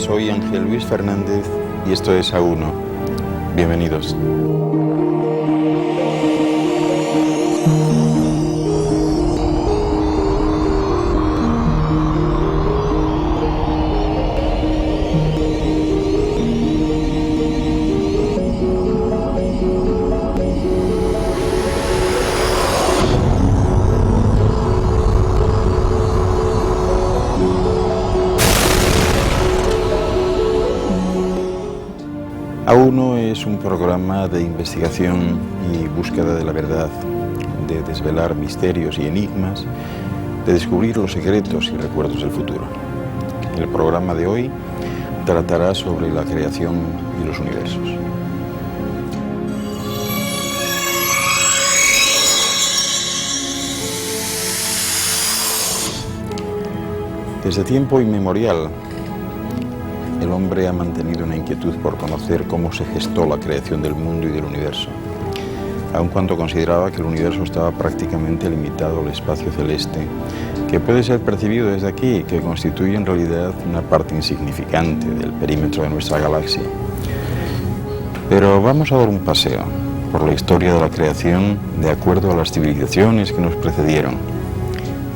soy Ángel Luis Fernández y esto es A1. Bienvenidos. A1 es un programa de investigación y búsqueda de la verdad, de desvelar misterios y enigmas, de descubrir los secretos y recuerdos del futuro. El programa de hoy tratará sobre la creación y los universos. Desde tiempo inmemorial, el hombre ha mantenido una inquietud por conocer cómo se gestó la creación del mundo y del universo, aun cuando consideraba que el universo estaba prácticamente limitado al espacio celeste, que puede ser percibido desde aquí y que constituye en realidad una parte insignificante del perímetro de nuestra galaxia. Pero vamos a dar un paseo por la historia de la creación de acuerdo a las civilizaciones que nos precedieron,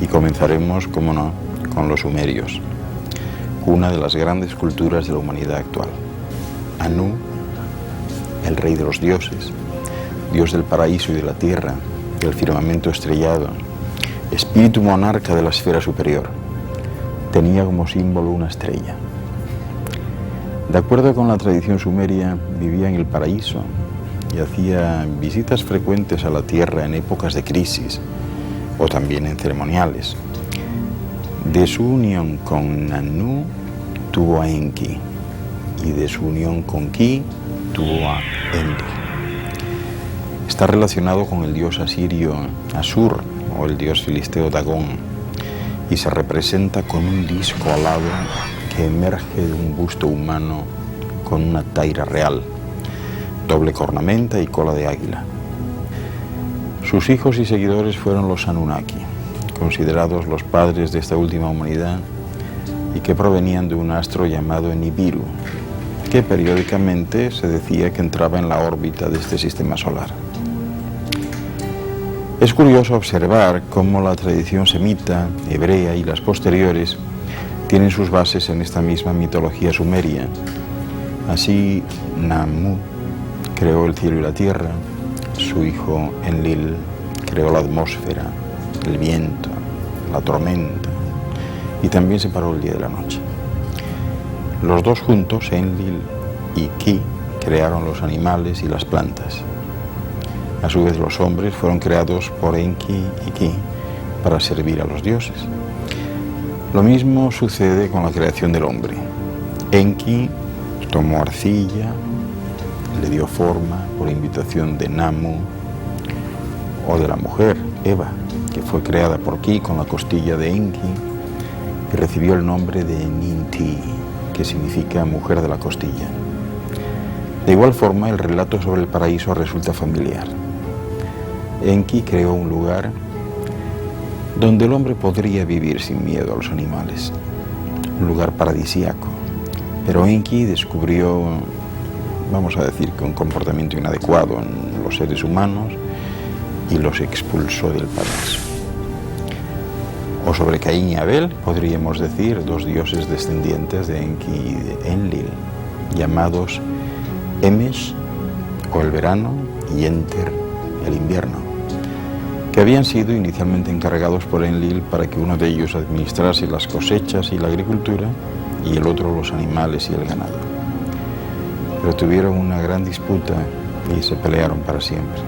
y comenzaremos, como no, con los sumerios, una de las grandes culturas de la humanidad actual. Anu, el rey de los dioses, dios del paraíso y de la tierra, del firmamento estrellado, espíritu monarca de la esfera superior, tenía como símbolo una estrella. De acuerdo con la tradición sumeria, vivía en el paraíso y hacía visitas frecuentes a la tierra en épocas de crisis o también en ceremoniales. De su unión con Anu tuvo a Enki, y de su unión con Ki tuvo a Enlil. Está relacionado con el dios asirio Asur o el dios filisteo Dagón, y se representa con un disco alado que emerge de un busto humano con una taira real, doble cornamenta y cola de águila. Sus hijos y seguidores fueron los Anunnaki, considerados los padres de esta última humanidad y que provenían de un astro llamado Nibiru, que periódicamente se decía que entraba en la órbita de este sistema solar. Es curioso observar cómo la tradición semita, hebrea y las posteriores tienen sus bases en esta misma mitología sumeria. Así, Nammu creó el cielo y la tierra, su hijo Enlil creó la atmósfera, el viento, la tormenta, y también separó el día de la noche. Los dos juntos, Enlil y Ki, crearon los animales y las plantas. A su vez, los hombres fueron creados por Enki y Ki para servir a los dioses. Lo mismo sucede con la creación del hombre. Enki tomó arcilla, le dio forma por invitación de Namu, o de la mujer, Eva, que fue creada por Ki con la costilla de Enki y recibió el nombre de Ninti, que significa mujer de la costilla. De igual forma, el relato sobre el paraíso resulta familiar. Enki creó un lugar donde el hombre podría vivir sin miedo a los animales, un lugar paradisíaco, pero Enki descubrió, vamos a decir, que un comportamiento inadecuado en los seres humanos y los expulsó del paraíso. O sobre Caín y Abel podríamos decir, dos dioses descendientes de Enki y de Enlil, llamados Emesh, o el verano, y Enter, el invierno, que habían sido inicialmente encargados por Enlil para que uno de ellos administrase las cosechas y la agricultura y el otro los animales y el ganado. Pero tuvieron una gran disputa y se pelearon para siempre.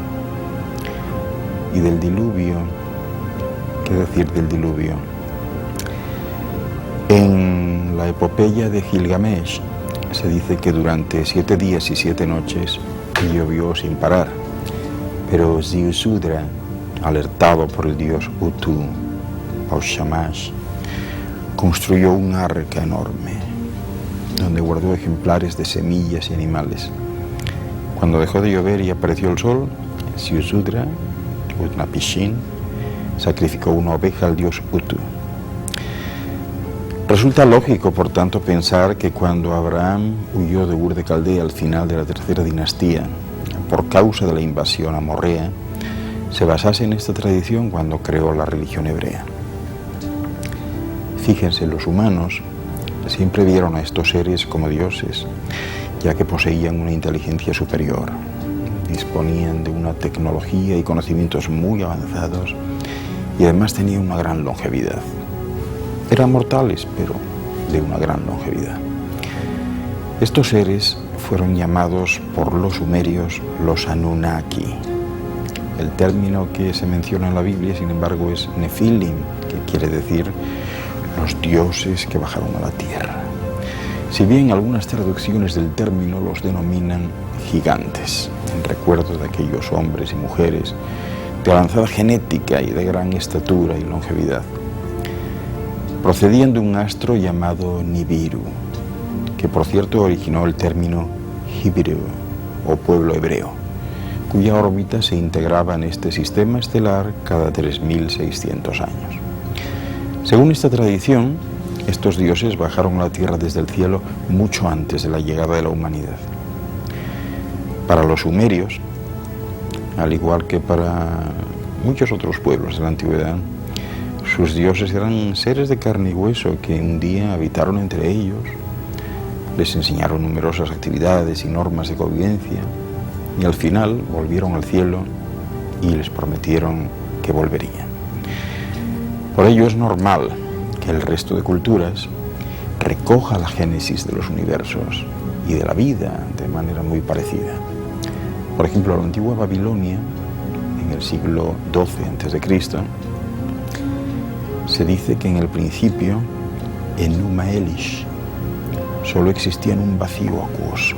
Y del diluvio, ¿qué decir del diluvio? En la epopeya de Gilgamesh se dice que durante 7 días y 7 noches llovió sin parar, pero Ziusudra, alertado por el dios Utu, o Shamash, construyó un arca enorme, donde guardó ejemplares de semillas y animales. Cuando dejó de llover y apareció el sol, Ziusudra, Utnapishtim, sacrificó una oveja al dios Utu. Resulta lógico, por tanto, pensar que cuando Abraham huyó de Ur de Caldea al final de la tercera dinastía, por causa de la invasión amorrea, se basase en esta tradición cuando creó la religión hebrea. Fíjense, los humanos siempre vieron a estos seres como dioses, ya que poseían una inteligencia superior, disponían de una tecnología y conocimientos muy avanzados y además tenían una gran longevidad. Eran mortales, pero de una gran longevidad. Estos seres fueron llamados por los sumerios los Anunnaki. El término que se menciona en la Biblia, sin embargo, es Nefilim, que quiere decir los dioses que bajaron a la tierra. Si bien algunas traducciones del término los denominan gigantes, en recuerdo de aquellos hombres y mujeres de avanzada genética y de gran estatura y longevidad. Procedían de un astro llamado Nibiru, que por cierto originó el término Hibiru, o pueblo hebreo, cuya órbita se integraba en este sistema estelar cada 3.600 años. Según esta tradición, estos dioses bajaron a la tierra desde el cielo mucho antes de la llegada de la humanidad. Para los sumerios, al igual que para muchos otros pueblos de la antigüedad, sus dioses eran seres de carne y hueso que un día habitaron entre ellos, les enseñaron numerosas actividades y normas de convivencia y al final volvieron al cielo y les prometieron que volverían. Por ello es normal que el resto de culturas recoja la génesis de los universos y de la vida de manera muy parecida. Por ejemplo, la antigua Babilonia, en el siglo XII a.C., se dice que en el principio, en Enuma Elish, solo existía en un vacío acuoso.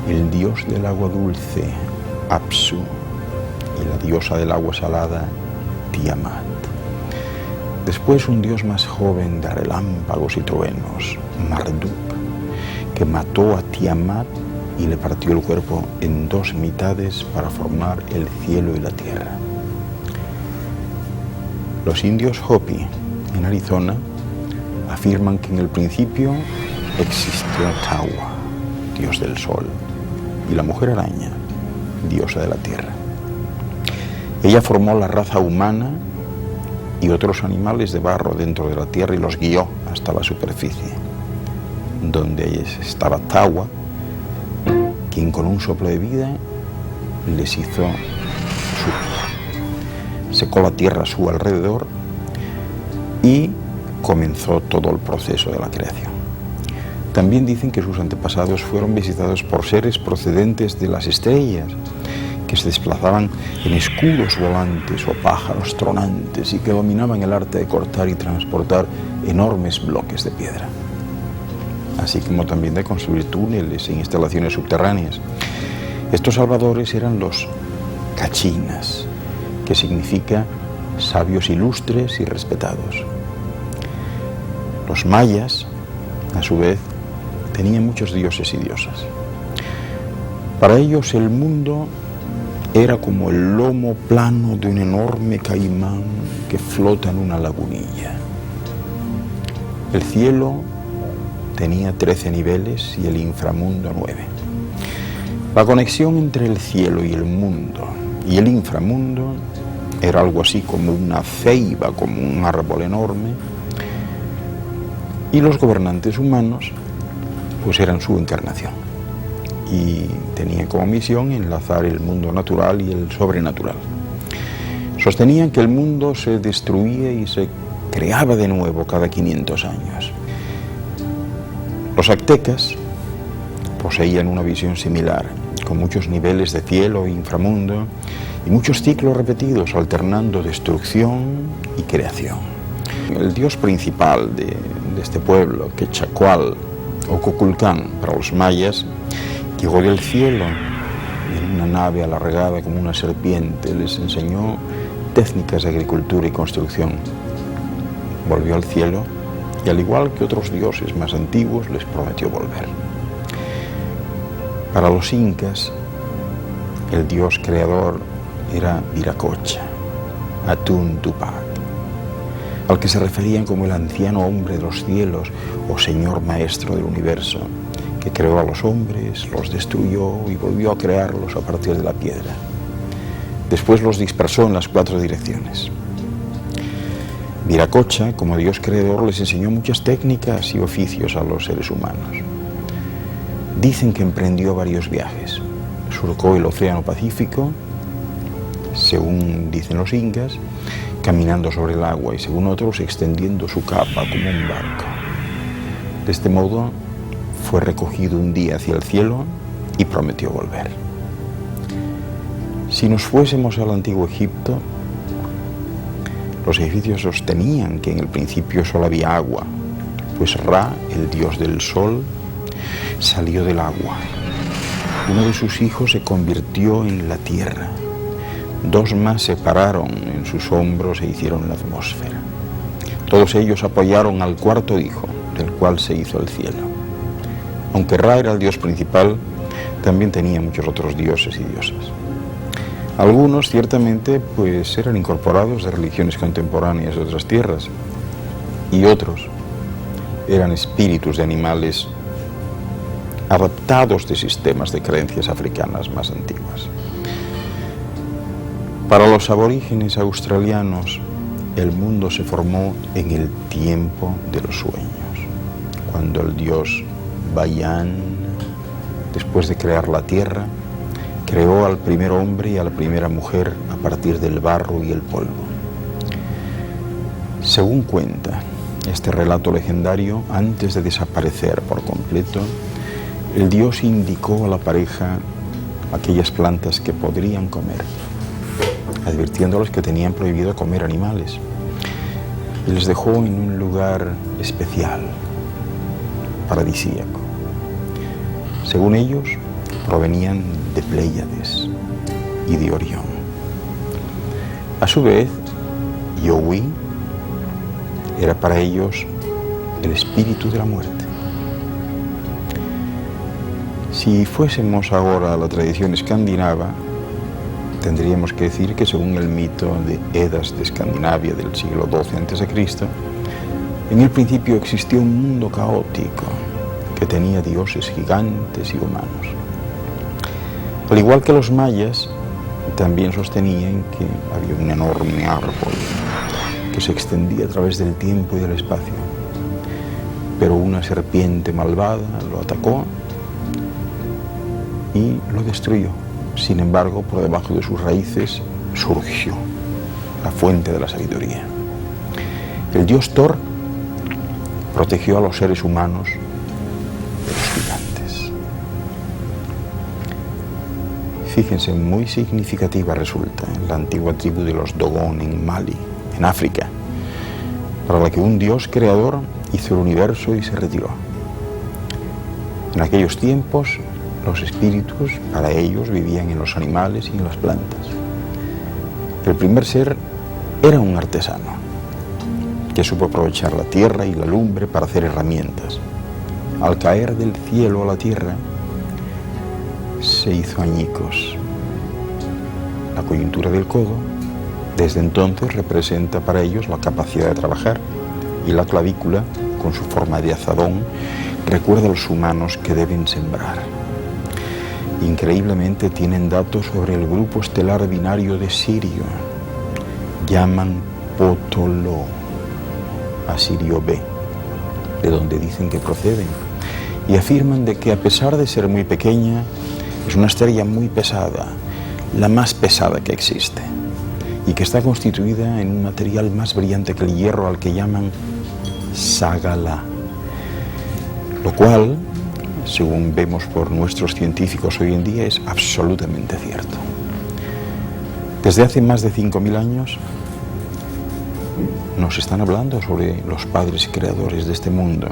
El dios del agua dulce, Apsu, y la diosa del agua salada, Tiamat. Después un dios más joven de relámpagos y truenos, Marduk, que mató a Tiamat y le partió el cuerpo en dos mitades para formar el cielo y la tierra. Los indios Hopi, en Arizona, afirman que en el principio existió Tawa, dios del sol, y la mujer araña, diosa de la tierra. Ella formó la raza humana y otros animales de barro dentro de la tierra y los guió hasta la superficie, donde estaba Tawa, quien con un soplo de vida les hizo su vida. Secó la tierra a su alrededor y comenzó todo el proceso de la creación. También dicen que sus antepasados fueron visitados por seres procedentes de las estrellas, que se desplazaban en escudos volantes o pájaros tronantes y que dominaban el arte de cortar y transportar enormes bloques de piedra, así como también de construir túneles e instalaciones subterráneas. Estos salvadores eran los Kachinas, que significa sabios ilustres y respetados. Los mayas, a su vez, tenían muchos dioses y diosas. Para ellos el mundo era como el lomo plano de un enorme caimán que flota en una lagunilla. El cielo tenía 13 niveles y el inframundo 9. La conexión entre el cielo y el mundo y el inframundo era algo así como una ceiba, como un árbol enorme, y los gobernantes humanos pues eran su encarnación y tenían como misión enlazar el mundo natural y el sobrenatural. Sostenían que el mundo se destruía y se creaba de nuevo cada 500 años. Los aztecas poseían una visión similar, con muchos niveles de cielo e inframundo y muchos ciclos repetidos alternando destrucción y creación. El dios principal de este pueblo, Quetzalcóatl o Kukulcán para los mayas, llegó del cielo en una nave alargada como una serpiente, les enseñó técnicas de agricultura y construcción. Volvió al cielo y, al igual que otros dioses más antiguos, les prometió volver. Para los incas, el dios creador era Viracocha, Atún Tupac. al que se referían como el anciano hombre de los cielos o señor maestro del universo, que creó a los hombres, los destruyó y volvió a crearlos a partir de la piedra. Después los dispersó en las 4 direcciones. Viracocha, como Dios creador, les enseñó muchas técnicas y oficios a los seres humanos. Dicen que emprendió varios viajes. Surcó el Océano Pacífico, según dicen los incas, caminando sobre el agua y, según otros, extendiendo su capa como un barco. De este modo, fue recogido un día hacia el cielo y prometió volver. Si nos fuésemos al antiguo Egipto, los egipcios sostenían que en el principio solo había agua, pues Ra, el dios del sol, salió del agua. Uno de sus hijos se convirtió en la tierra. 2 más se pararon en sus hombros e hicieron la atmósfera. Todos ellos apoyaron al 4.º hijo, del cual se hizo el cielo. Aunque Ra era el dios principal, también tenía muchos otros dioses y diosas. Algunos, ciertamente, pues eran incorporados de religiones contemporáneas de otras tierras, y otros eran espíritus de animales adaptados de sistemas de creencias africanas más antiguas. Para los aborígenes australianos, el mundo se formó en el tiempo de los sueños, cuando el dios Bayan, después de crear la tierra, creó al primer hombre y a la primera mujer a partir del barro y el polvo. Según cuenta este relato legendario, antes de desaparecer por completo, el dios indicó a la pareja aquellas plantas que podrían comer, advirtiéndoles que tenían prohibido comer animales, y les dejó en un lugar especial, paradisíaco. Según ellos, provenían de Pléyades y de Orión. A su vez, Yowi era para ellos el espíritu de la muerte. Si fuésemos ahora a la tradición escandinava, tendríamos que decir que, según el mito de Edas de Escandinavia del siglo XII a.C., en el principio existió un mundo caótico que tenía dioses gigantes y humanos. Al igual que los mayas, también sostenían que había un enorme árbol que se extendía a través del tiempo y del espacio. Pero una serpiente malvada lo atacó y lo destruyó. Sin embargo, por debajo de sus raíces surgió la fuente de la sabiduría. El dios Thor protegió a los seres humanos de los gigantes. Fíjense, muy significativa resulta la antigua tribu de los Dogon en Mali, en África, para la que un dios creador hizo el universo y se retiró. En aquellos tiempos, los espíritus, para ellos, vivían en los animales y en las plantas. El primer ser era un artesano, que supo aprovechar la tierra y la lumbre para hacer herramientas. Al caer del cielo a la tierra, se hizo añicos. La coyuntura del codo, desde entonces, representa para ellos la capacidad de trabajar, y la clavícula, con su forma de azadón, recuerda a los humanos que deben sembrar. Increíblemente tienen datos sobre el grupo estelar binario de Sirio. Llaman Potolo a Sirio B, de donde dicen que proceden, y afirman de que, a pesar de ser muy pequeña, es una estrella muy pesada, la más pesada que existe, y que está constituida en un material más brillante que el hierro, al que llaman Sagala, lo cual, según vemos por nuestros científicos hoy en día, es absolutamente cierto. Desde hace más de 5.000 años nos están hablando sobre los padres creadores de este mundo,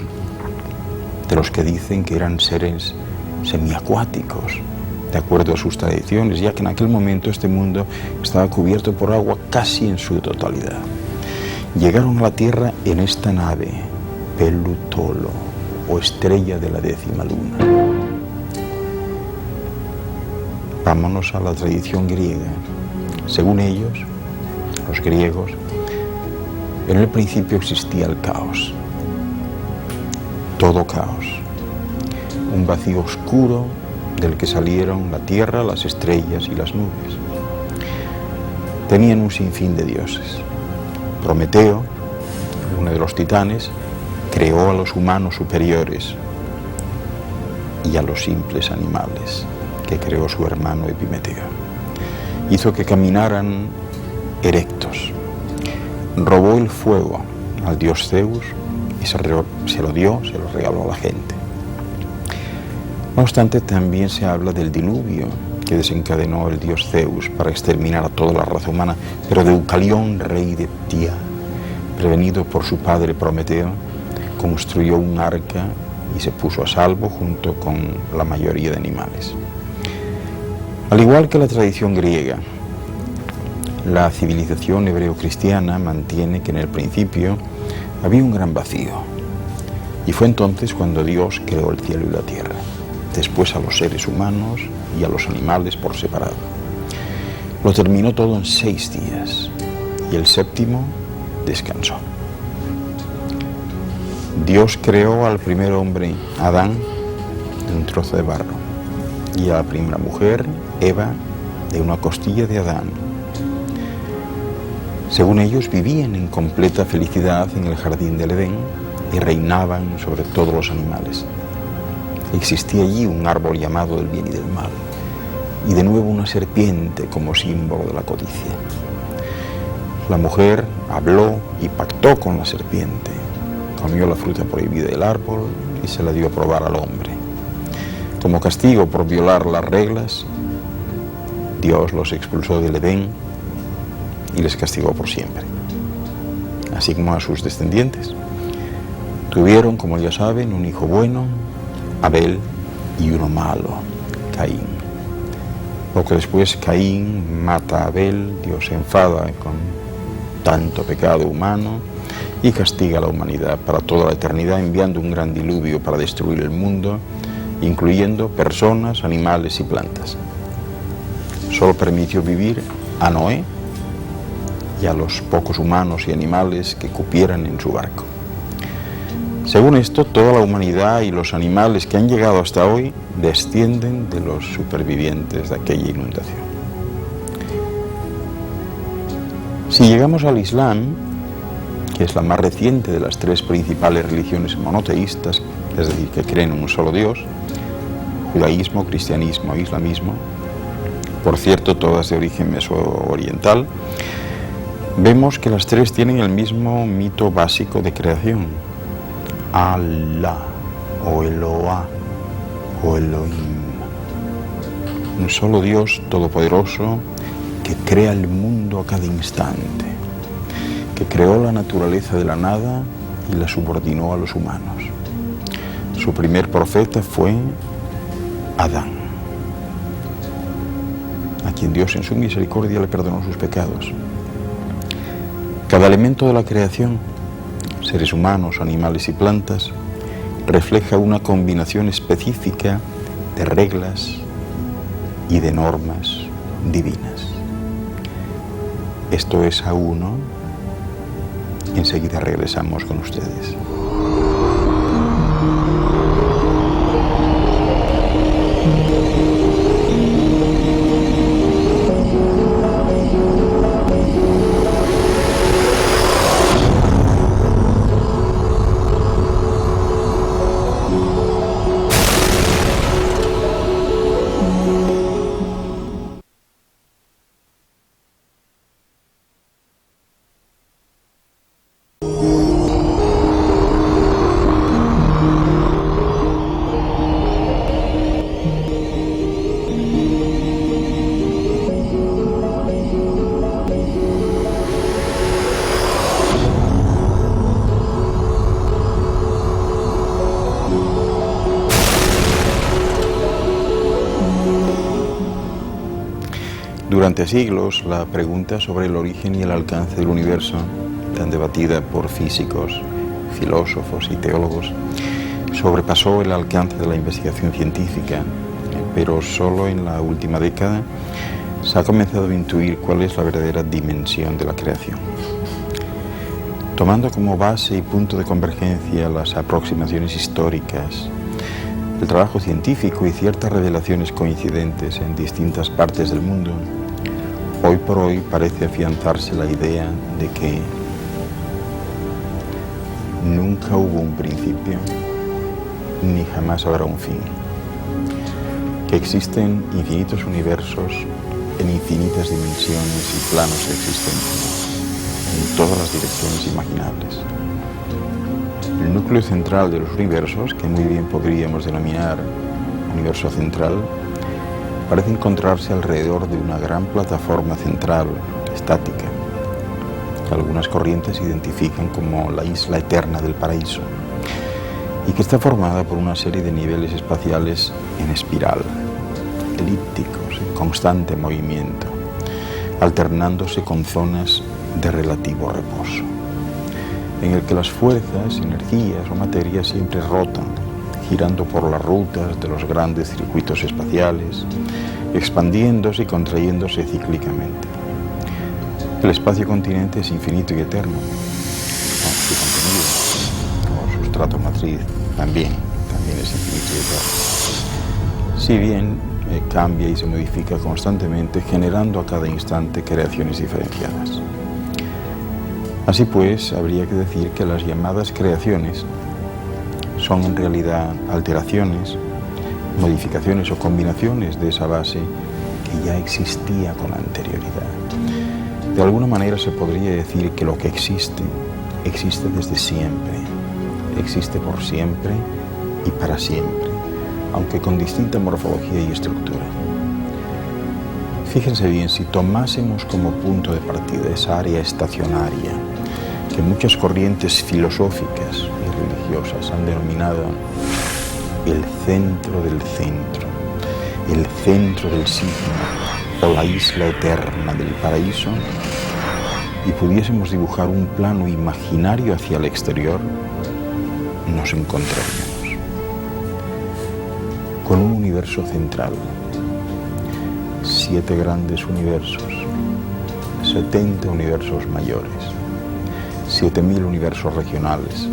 de los que dicen que eran seres semiacuáticos, de acuerdo a sus tradiciones, ya que en aquel momento este mundo estaba cubierto por agua casi en su totalidad. Llegaron a la Tierra en esta nave, Pelutolo, o estrella de la 10ª luna. Vámonos a la tradición griega. Según ellos, los griegos, En el principio existía el caos, todo caos, un vacío oscuro del que salieron la tierra, las estrellas y las nubes. Tenían un sinfín de dioses. Prometeo, uno de los titanes, creó a los humanos superiores y a los simples animales que creó su hermano Epimeteo. Hizo que caminaran erectos. Robó el fuego al dios Zeus y se lo regaló a la gente. No obstante, también se habla del diluvio que desencadenó el dios Zeus para exterminar a toda la raza humana, pero Deucalión, rey de Ptía, prevenido por su padre Prometeo, construyó un arca y se puso a salvo junto con la mayoría de animales. Al igual que la tradición griega, la civilización hebreo-cristiana mantiene que en el principio había un gran vacío, y fue entonces cuando Dios creó el cielo y la tierra, después a los seres humanos y a los animales por separado. Lo terminó todo en 6 días, y el séptimo descansó. Dios creó al primer hombre, Adán, de un trozo de barro, y a la primera mujer, Eva, de una costilla de Adán. Según ellos, vivían en completa felicidad en el jardín del Edén y reinaban sobre todos los animales. Existía allí un árbol llamado del bien y del mal, y de nuevo una serpiente como símbolo de la codicia. La mujer habló y pactó con la serpiente, comió la fruta prohibida del árbol y se la dio a probar al hombre. Como castigo por violar las reglas, Dios los expulsó del Edén y les castigó por siempre, así como a sus descendientes. Tuvieron, como ya saben, un hijo bueno, Abel, y uno malo, Caín. Poco después, Caín mata a Abel, Dios se enfada con tanto pecado humano y castiga a la humanidad para toda la eternidad, enviando un gran diluvio para destruir el mundo, incluyendo personas, animales y plantas. Solo permitió vivir a Noé y a los pocos humanos y animales que cupieran en su barco. Según esto, toda la humanidad y los animales que han llegado hasta hoy descienden de los supervivientes de aquella inundación. Si llegamos al Islam, que es la más reciente de las 3 principales religiones monoteístas, es decir, que creen en un solo Dios, judaísmo, cristianismo e islamismo, por cierto, todas de origen mesooriental, vemos que las 3 tienen el mismo mito básico de creación: Allah, o Eloah, o Elohim. Un solo Dios todopoderoso que crea el mundo a cada instante, que creó la naturaleza de la nada y la subordinó a los humanos. Su primer profeta fue Adán, a quien Dios en su misericordia le perdonó sus pecados. Cada elemento de la creación, seres humanos, animales y plantas, refleja una combinación específica de reglas y de normas divinas. Esto es a uno. Enseguida regresamos con ustedes. Durante siglos, la pregunta sobre el origen y el alcance del universo, tan debatida por físicos, filósofos y teólogos, sobrepasó el alcance de la investigación científica, pero solo en la última década se ha comenzado a intuir cuál es la verdadera dimensión de la creación. Tomando como base y punto de convergencia las aproximaciones históricas, el trabajo científico y ciertas revelaciones coincidentes en distintas partes del mundo, hoy por hoy parece afianzarse la idea de que nunca hubo un principio, ni jamás habrá un fin. Que existen infinitos universos en infinitas dimensiones y planos de existencia, en todas las direcciones imaginables. El núcleo central de los universos, que muy bien podríamos denominar universo central, parece encontrarse alrededor de una gran plataforma central, estática, que algunas corrientes identifican como la isla eterna del paraíso, y que está formada por una serie de niveles espaciales en espiral, elípticos, en constante movimiento, alternándose con zonas de relativo reposo, en el que las fuerzas, energías o materias siempre rotan, girando por las rutas de los grandes circuitos espaciales, expandiéndose y contrayéndose cíclicamente. El espacio-continente es infinito y eterno, su contenido, o sustrato matriz también es infinito y eterno. Si bien cambia y se modifica constantemente, generando a cada instante creaciones diferenciadas. Así pues, habría que decir que las llamadas creaciones son en realidad alteraciones, modificaciones o combinaciones de esa base que ya existía con anterioridad. De alguna manera se podría decir que lo que existe, existe desde siempre, existe por siempre y para siempre, aunque con distinta morfología y estructura. Fíjense bien, si tomásemos como punto de partida esa área estacionaria que muchas corrientes filosóficas y religiosas han denominado el centro del centro, el centro del signo o la isla eterna del paraíso, y pudiésemos dibujar un plano imaginario hacia el exterior, nos encontraríamos con un universo central, 7 grandes universos, 70 universos mayores, 7.000 universos regionales,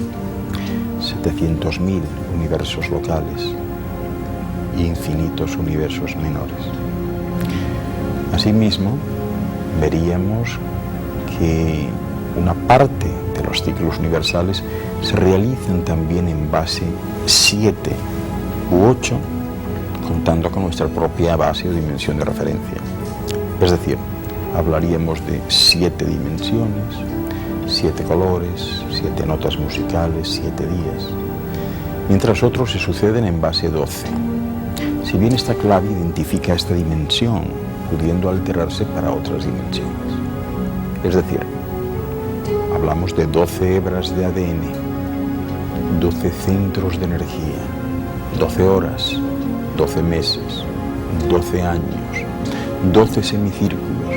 700.000 universos locales e infinitos universos menores. Asimismo, veríamos que una parte de los ciclos universales se realizan también en base 7 u 8, contando con nuestra propia base o dimensión de referencia. Es decir, hablaríamos de 7 dimensiones, 7 colores, 7 notas musicales, 7 días, mientras otros se suceden en base 12. Si bien esta clave identifica esta dimensión, pudiendo alterarse para otras dimensiones. Es decir, hablamos de 12 hebras de ADN, 12 centros de energía, 12 horas, 12 meses, 12 años, 12 semicírculos,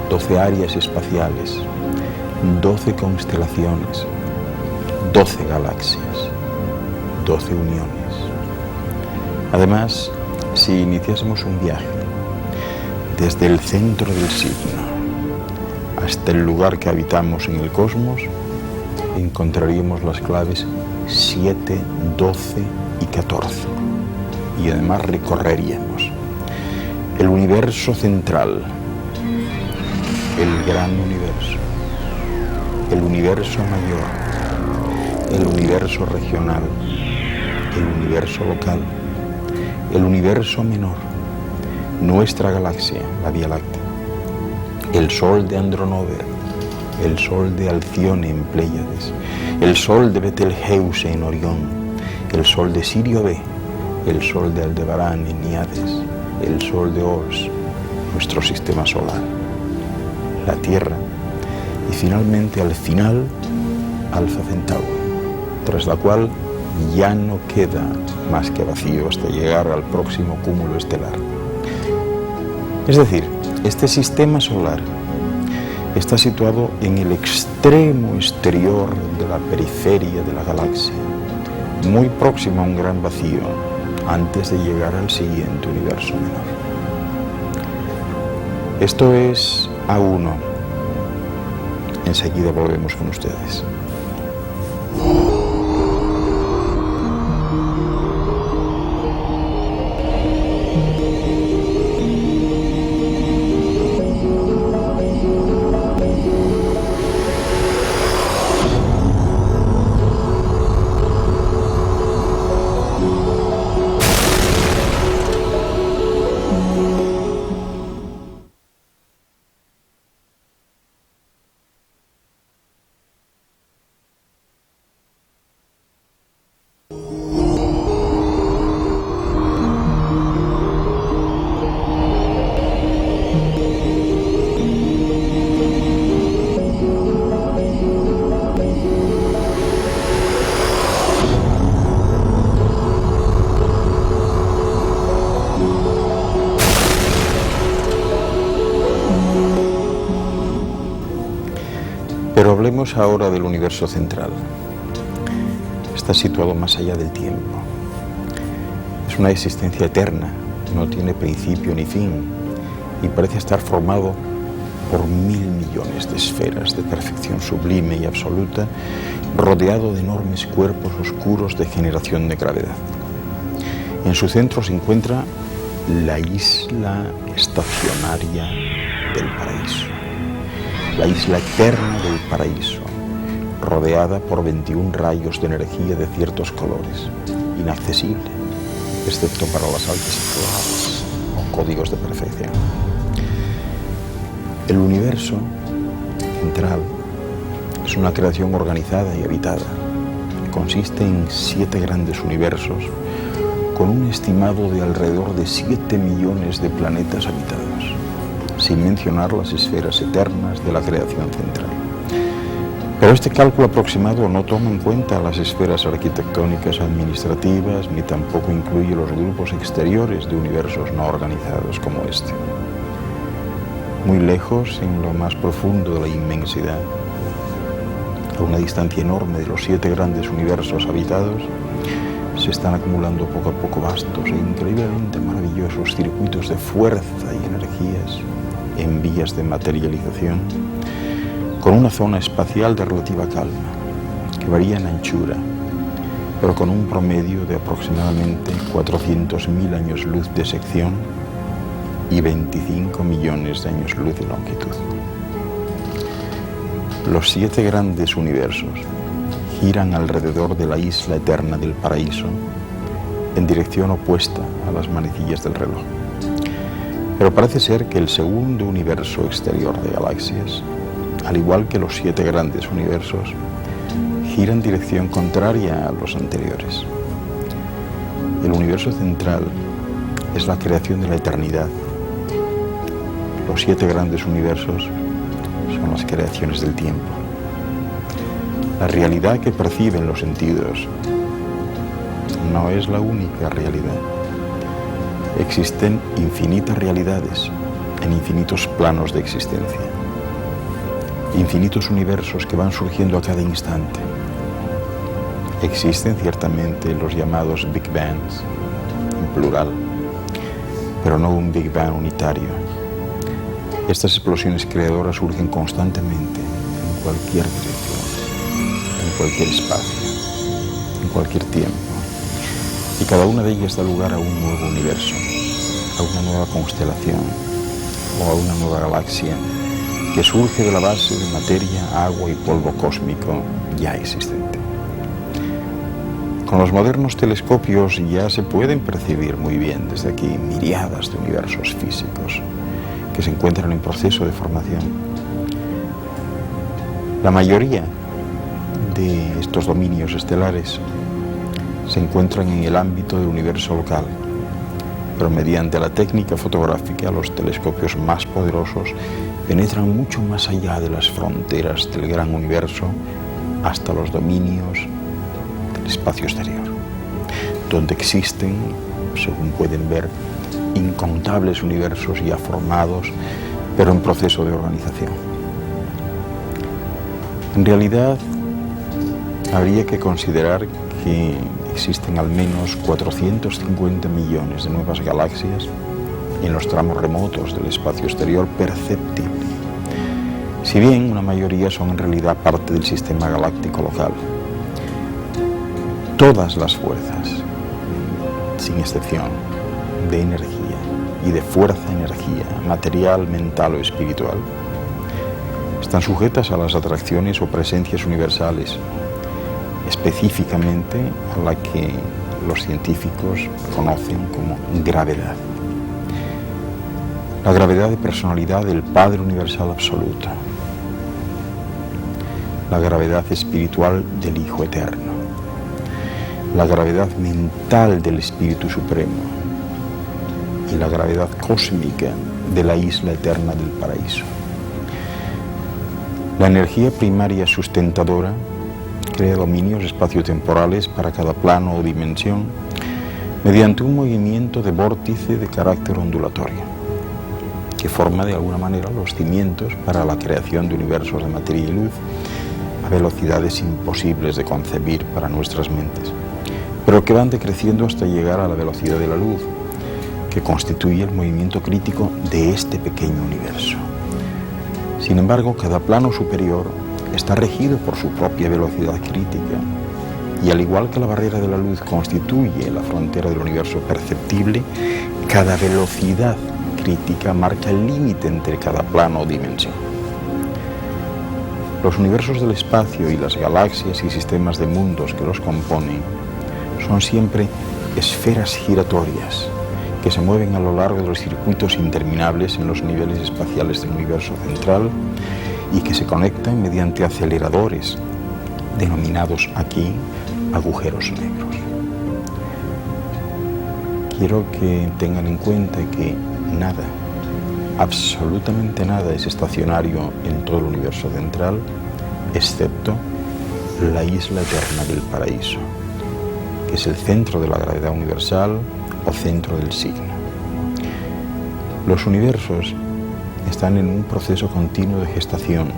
12 áreas espaciales, 12 constelaciones, 12 galaxias, 12 uniones. Además, si iniciásemos un viaje desde el centro del signo hasta el lugar que habitamos en el cosmos, encontraríamos las claves 7, 12 y 14. Y además recorreríamos el universo central, el gran universo, el universo mayor, el universo regional, el universo local, el universo menor, nuestra galaxia, la Vía Láctea, el Sol de Andrómeda, el Sol de Alcione en Pléyades, el Sol de Betelgeuse en Orión, el Sol de Sirio B, el Sol de Aldebarán en Híades, el Sol de Ors, nuestro sistema solar, la Tierra y finalmente al final Alfa Centauro, tras la cual ya no queda más que vacío hasta llegar al próximo cúmulo estelar. Es decir, este sistema solar está situado en el extremo exterior de la periferia de la galaxia, muy próximo a un gran vacío, antes de llegar al siguiente universo menor. Esto es A1. Enseguida volvemos con ustedes. Pero hablemos ahora del universo central. Está situado más allá del tiempo. Es una existencia eterna, no tiene principio ni fin, y parece estar formado por 1000 millones de esferas de perfección sublime y absoluta, rodeado de enormes cuerpos oscuros de generación de gravedad. En su centro se encuentra la isla estacionaria del paraíso. La isla eterna del paraíso, rodeada por 21 rayos de energía de ciertos colores, inaccesible, excepto para las altas escaladas o códigos de perfección. El universo central es una creación organizada y habitada. Consiste en 7 grandes universos con un estimado de alrededor de 7 millones de planetas habitados, sin mencionar las esferas eternas de la creación central. Pero este cálculo aproximado no toma en cuenta las esferas arquitectónicas administrativas, ni tampoco incluye los grupos exteriores de universos no organizados como este. Muy lejos, en lo más profundo de la inmensidad, a una distancia enorme de los 7 grandes universos habitados, se están acumulando poco a poco vastos e increíblemente maravillosos circuitos de fuerza y energías en vías de materialización, con una zona espacial de relativa calma, que varía en anchura, pero con un promedio de aproximadamente 400.000 años luz de sección y 25 millones de años luz de longitud. Los 7 grandes universos giran alrededor de la isla eterna del paraíso en dirección opuesta a las manecillas del reloj. Pero parece ser que el segundo universo exterior de galaxias, al igual que los 7 grandes universos, gira en dirección contraria a los anteriores. El universo central es la creación de la eternidad. Los 7 grandes universos son las creaciones del tiempo. La realidad que perciben los sentidos no es la única realidad. Existen infinitas realidades en infinitos planos de existencia. Infinitos universos que van surgiendo a cada instante. Existen ciertamente los llamados Big Bangs, en plural, pero no un Big Bang unitario. Estas explosiones creadoras surgen constantemente en cualquier dirección, en cualquier espacio, en cualquier tiempo. Y cada una de ellas da lugar a un nuevo universo, a una nueva constelación o a una nueva galaxia que surge de la base de materia, agua y polvo cósmico ya existente. Con los modernos telescopios ya se pueden percibir muy bien desde aquí miriadas de universos físicos que se encuentran en proceso de formación. La mayoría de estos dominios estelares se encuentran en el ámbito del universo local, pero mediante la técnica fotográfica los telescopios más poderosos penetran mucho más allá de las fronteras del gran universo hasta los dominios del espacio exterior, donde existen, según pueden ver, incontables universos ya formados, pero en proceso de organización. En realidad, habría que considerar que existen al menos 450 millones de nuevas galaxias en los tramos remotos del espacio exterior perceptible, si bien una mayoría son en realidad parte del sistema galáctico local. Todas las fuerzas, sin excepción, de energía y de fuerza-energía, material, mental o espiritual, están sujetas a las atracciones o presencias universales, específicamente a la que los científicos conocen como gravedad. La gravedad de personalidad del Padre Universal Absoluto, la gravedad espiritual del Hijo Eterno, la gravedad mental del Espíritu Supremo y la gravedad cósmica de la isla eterna del paraíso. La energía primaria sustentadora crea dominios espaciotemporales para cada plano o dimensión mediante un movimiento de vórtice de carácter ondulatorio, que forma de alguna manera los cimientos para la creación de universos de materia y luz a velocidades imposibles de concebir para nuestras mentes, pero que van decreciendo hasta llegar a la velocidad de la luz, que constituye el movimiento crítico de este pequeño universo. Sin embargo, cada plano superior está regido por su propia velocidad crítica, y al igual que la barrera de la luz constituye la frontera del universo perceptible, cada velocidad crítica marca el límite entre cada plano o dimensión. Los universos del espacio y las galaxias y sistemas de mundos que los componen son siempre esferas giratorias que se mueven a lo largo de los circuitos interminables en los niveles espaciales del universo central y que se conectan mediante aceleradores denominados aquí agujeros negros. Quiero que tengan en cuenta que nada, absolutamente nada es estacionario en todo el universo central, excepto la isla eterna del paraíso, que es el centro de la gravedad universal o centro del signo. Los universos están en un proceso continuo de gestación,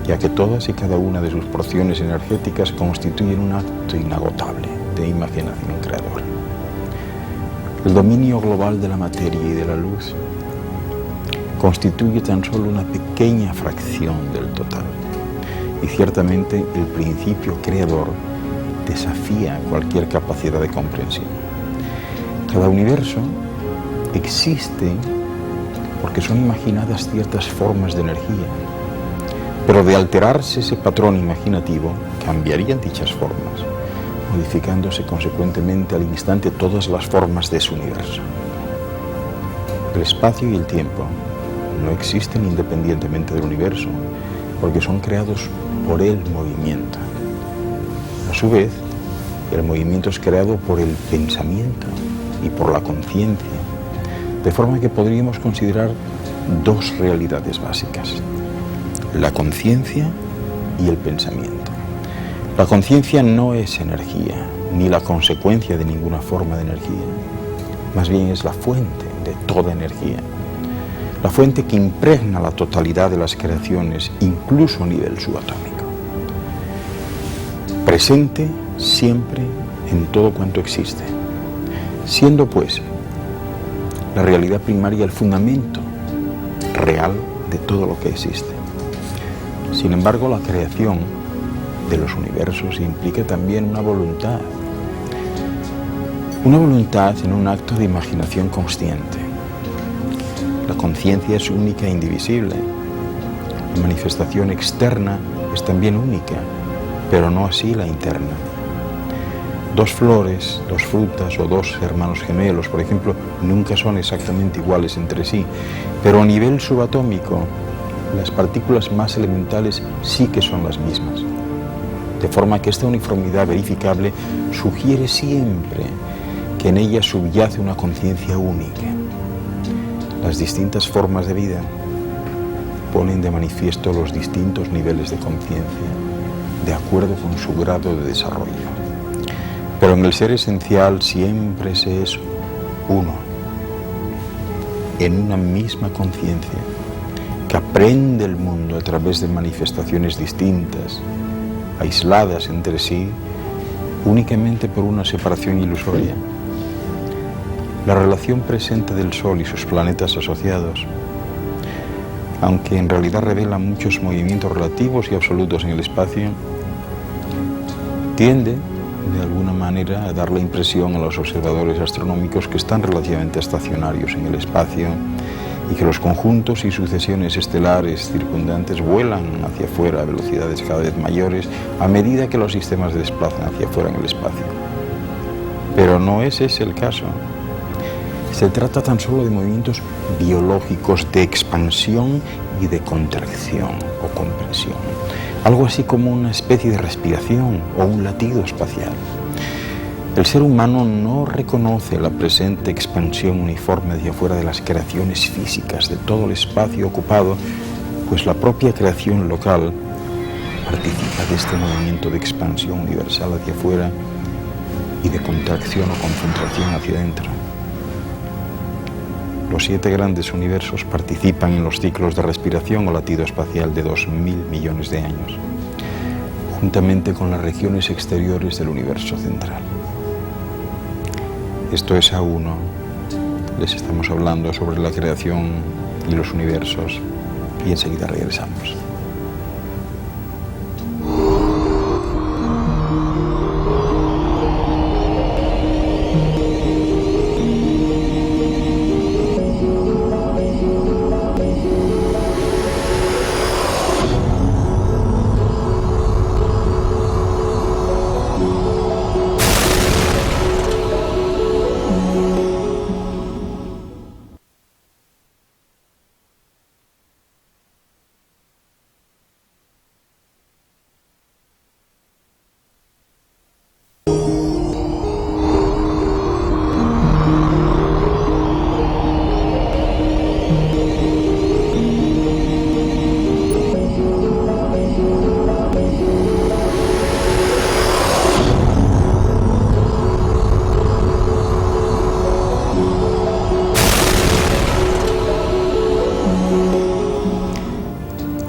ya que todas y cada una de sus porciones energéticas constituyen un acto inagotable de imaginación creadora. El dominio global de la materia y de la luz constituye tan solo una pequeña fracción del total, y ciertamente el principio creador desafía cualquier capacidad de comprensión. Cada universo existe porque son imaginadas ciertas formas de energía, pero de alterarse ese patrón imaginativo, cambiarían dichas formas, modificándose consecuentemente al instante todas las formas de su universo. El espacio y el tiempo no existen independientemente del universo, porque son creados por el movimiento. A su vez, el movimiento es creado por el pensamiento y por la conciencia, de forma que podríamos considerar dos realidades básicas: la conciencia y el pensamiento. La conciencia no es energía, ni la consecuencia de ninguna forma de energía. Más bien es la fuente de toda energía. La fuente que impregna la totalidad de las creaciones, incluso a nivel subatómico. Presente siempre en todo cuanto existe, siendo pues la realidad primaria el fundamento real de todo lo que existe. Sin embargo, la creación de los universos implica también una voluntad en un acto de imaginación consciente. La conciencia es única e indivisible. La manifestación externa es también única, pero no así la interna. Dos flores, dos frutas o dos hermanos gemelos, por ejemplo, nunca son exactamente iguales entre sí, pero a nivel subatómico, las partículas más elementales sí que son las mismas. De forma que esta uniformidad verificable sugiere siempre que en ella subyace una conciencia única. Las distintas formas de vida ponen de manifiesto los distintos niveles de conciencia, de acuerdo con su grado de desarrollo. Pero en el ser esencial siempre se es uno, en una misma conciencia, que aprende el mundo a través de manifestaciones distintas, aisladas entre sí, únicamente por una separación ilusoria. La relación presente del Sol y sus planetas asociados aunque en realidad revela muchos movimientos relativos y absolutos en el espacio, tiende de alguna manera a dar la impresión a los observadores astronómicos que están relativamente estacionarios en el espacio y que los conjuntos y sucesiones estelares circundantes vuelan hacia afuera a velocidades cada vez mayores a medida que los sistemas se desplazan hacia afuera en el espacio. Pero no es ese el caso. Se trata tan solo de movimientos biológicos de expansión y de contracción o compresión. Algo así como una especie de respiración o un latido espacial. El ser humano no reconoce la presente expansión uniforme hacia afuera de las creaciones físicas de todo el espacio ocupado, pues la propia creación local participa de este movimiento de expansión universal hacia afuera y de contracción o concentración hacia adentro. Los 7 grandes universos participan en los ciclos de respiración o latido espacial de 2.000 millones de años, juntamente con las regiones exteriores del universo central. Esto es A1. Les estamos hablando sobre la creación y los universos y enseguida regresamos.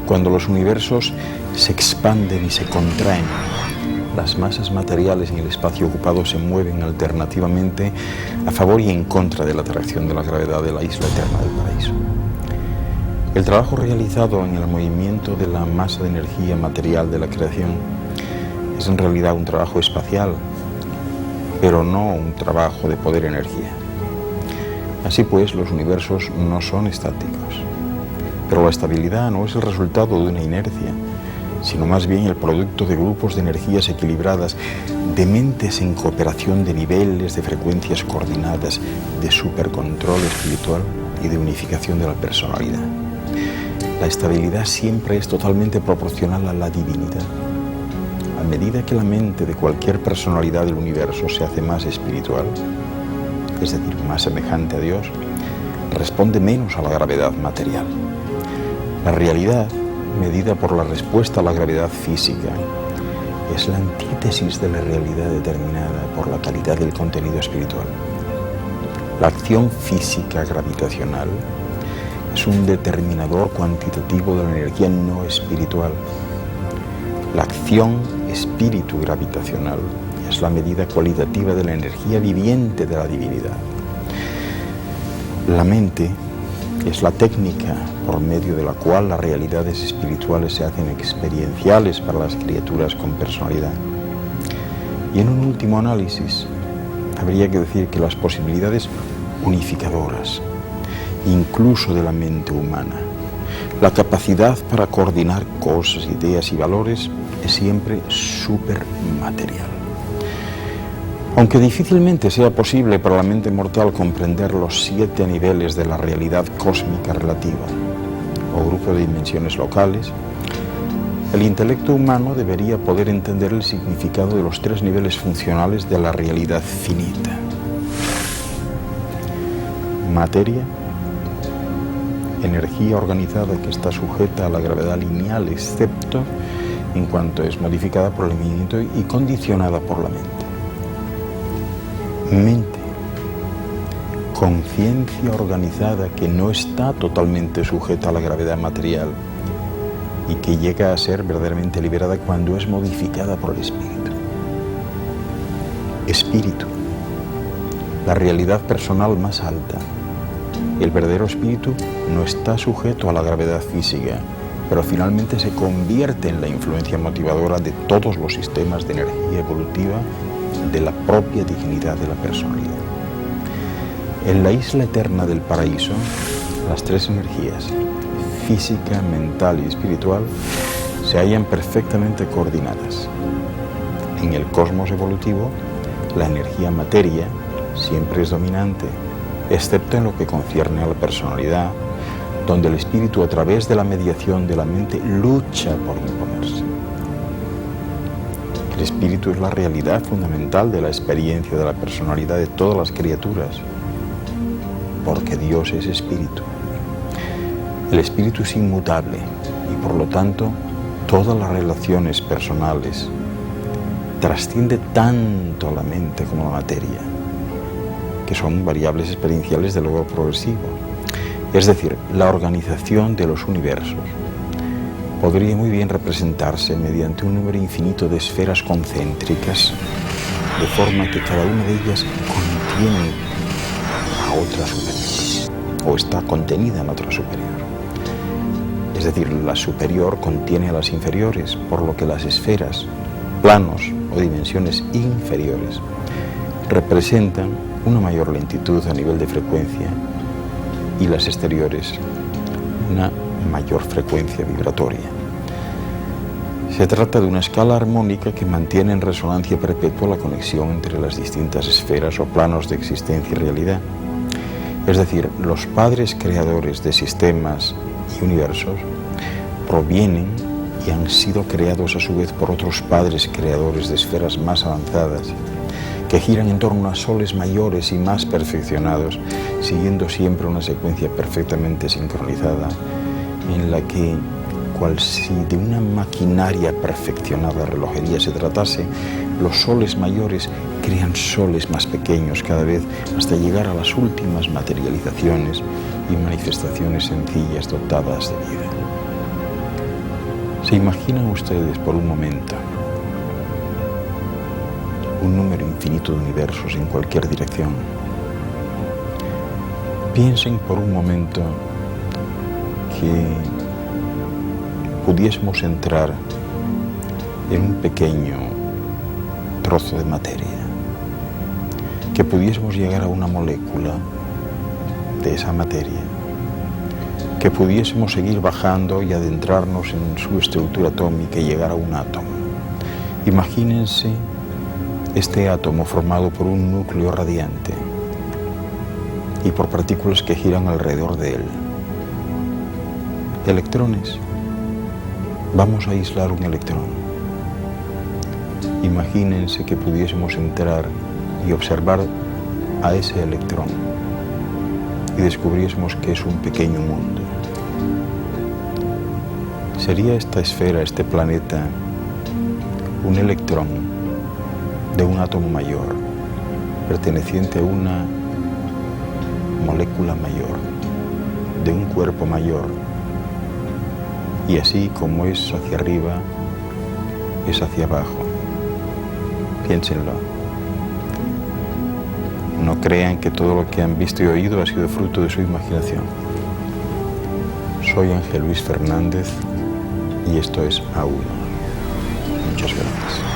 Cuando los universos se expanden y se contraen, las masas materiales en el espacio ocupado se mueven alternativamente a favor y en contra de la atracción de la gravedad de la isla eterna del paraíso. El trabajo realizado en el movimiento de la masa de energía material de la creación es en realidad un trabajo espacial, pero no un trabajo de poder-energía. Así pues, los universos no son estáticos. Pero la estabilidad no es el resultado de una inercia, sino más bien el producto de grupos de energías equilibradas, de mentes en cooperación de niveles de frecuencias coordinadas, de supercontrol espiritual y de unificación de la personalidad. La estabilidad siempre es totalmente proporcional a la divinidad. A medida que la mente de cualquier personalidad del universo se hace más espiritual, es decir, más semejante a Dios, responde menos a la gravedad material. La realidad, medida por la respuesta a la gravedad física, es la antítesis de la realidad determinada por la calidad del contenido espiritual. La acción física gravitacional es un determinador cuantitativo de la energía no espiritual. La acción espíritu gravitacional es la medida cualitativa de la energía viviente de la divinidad. La mente es la técnica por medio de la cual las realidades espirituales se hacen experienciales para las criaturas con personalidad. Y en un último análisis, habría que decir que las posibilidades unificadoras, incluso de la mente humana, la capacidad para coordinar cosas, ideas y valores, es siempre supermaterial. Aunque difícilmente sea posible para la mente mortal comprender los 7 niveles de la realidad cósmica relativa o grupo de dimensiones locales, el intelecto humano debería poder entender el significado de los 3 niveles funcionales de la realidad finita: materia, energía organizada que está sujeta a la gravedad lineal, excepto en cuanto es modificada por el movimiento y condicionada por la mente. Mente, conciencia organizada que no está totalmente sujeta a la gravedad material y que llega a ser verdaderamente liberada cuando es modificada por el espíritu. Espíritu, la realidad personal más alta, El verdadero espíritu no está sujeto a la gravedad física, pero finalmente se convierte en la influencia motivadora de todos los sistemas de energía evolutiva de la propia dignidad de la personalidad. En la isla eterna del paraíso, las tres energías, física, mental y espiritual, se hallan perfectamente coordinadas. En el cosmos evolutivo, la energía materia siempre es dominante, excepto en lo que concierne a la personalidad, donde el espíritu, a través de la mediación de la mente, lucha por imponerse. El espíritu es la realidad fundamental de la experiencia de la personalidad de todas las criaturas, porque Dios es espíritu. El espíritu es inmutable y, por lo tanto, todas las relaciones personales trasciende tanto la mente como la materia, que son variables experienciales del logro progresivo. Es decir, la organización de los universos podría muy bien representarse mediante un número infinito de esferas concéntricas, de forma que cada una de ellas contiene a otra superior, o está contenida en otra superior. Es decir, la superior contiene a las inferiores, por lo que las esferas, planos o dimensiones inferiores representan una mayor lentitud a nivel de frecuencia y las exteriores una mayor frecuencia vibratoria. Se trata de una escala armónica que mantiene en resonancia perpetua la conexión entre las distintas esferas o planos de existencia y realidad. Es decir, los padres creadores de sistemas y universos provienen y han sido creados a su vez por otros padres creadores de esferas más avanzadas, que giran en torno a soles mayores y más perfeccionados, siguiendo siempre una secuencia perfectamente sincronizada, en la que, cual si de una maquinaria perfeccionada de relojería se tratase, los soles mayores crean soles más pequeños cada vez, hasta llegar a las últimas materializaciones y manifestaciones sencillas dotadas de vida. ¿Se imaginan ustedes por un momento un número infinito de universos en cualquier dirección? Piensen por un momento que pudiésemos entrar en un pequeño trozo de materia, que pudiésemos llegar a una molécula de esa materia, que pudiésemos seguir bajando y adentrarnos en su estructura atómica y llegar a un átomo. Imagínense este átomo formado por un núcleo radiante y por partículas que giran alrededor de él. Electrones. Vamos a aislar un electrón. Imagínense que pudiésemos entrar y observar a ese electrón y descubriésemos que es un pequeño mundo. ¿Sería esta esfera, este planeta, un electrón de un átomo mayor, perteneciente a una molécula mayor, de un cuerpo mayor? Y así como es hacia arriba, es hacia abajo. Piénsenlo. No crean que todo lo que han visto y oído ha sido fruto de su imaginación. Soy Ángel Luis Fernández y esto es A1. Muchas gracias.